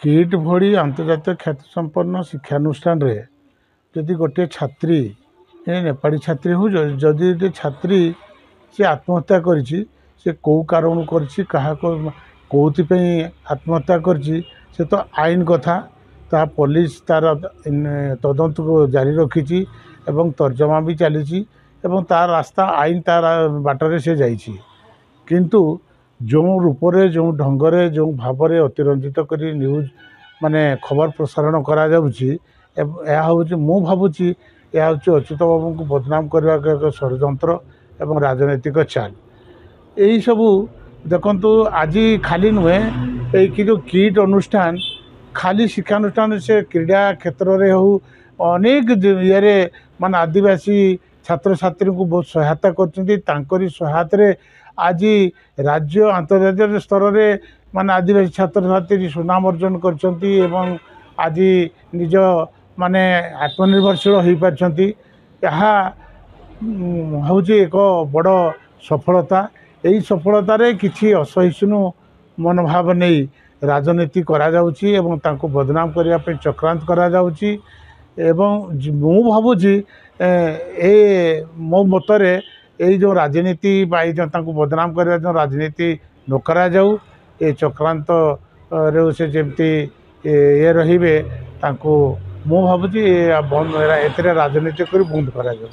Kit भली आंतर्जातीय ख्यातिसंपन्न शिक्षानुष्ठान रे जदि गोटे छात्री नेपाली छात्री हो जदि गोटे छात्री से आत्महत्या करिछि से कौ कारण करिछि कहा कौथिपई आत्महत्या करिछि से तो आईन कथा ता पुलिस तार तदंत को जारी रखिछि एवं तर्जमा भी चली तार रास्ता आईन तार बाटरे से जाइछि किंतु जो रूपरे जो ढंगरे जो भावरे अतिरंजित करी न्यूज माने खबर प्रसारण करा जाउछि मु भावुछि यह हूँ अच्युत बाबू को बदनाम करने एक षड्यंत्र एवं राजनैतिक चाल यही सबू देखु आज खाली नुहे कि जो किट अनुष्ठान खाली शिक्षानुष्ठान से क्रीड़ा क्षेत्र में हो अनेक ये मान आदिवासी छात्र छात्री को बहुत सहायता कर सहायता आज राज्य अंतर्जातीय स्तर में मान आदिवासी छात्र छात्री सुनाम अर्जन कर आज निज माने आत्मनिर्भरशील हो पार्टी हूँ एक बड़ सफलता यही सफलतार किसी असहिष्णु मनोभाव नहीं राजनीति करा जाउछि एवं तांको बदनाम करने चक्रांत करा जाउछि एवं मु भावुछि मो मतरे यही जो राजनीति तांको बदनाम करने जो राजनीति न करा जाऊ ये चक्रांत रे से जमती ये रहिबे तांको मु भावुछि बंद एथिरे राजनीति कर बंद करा जाऊ।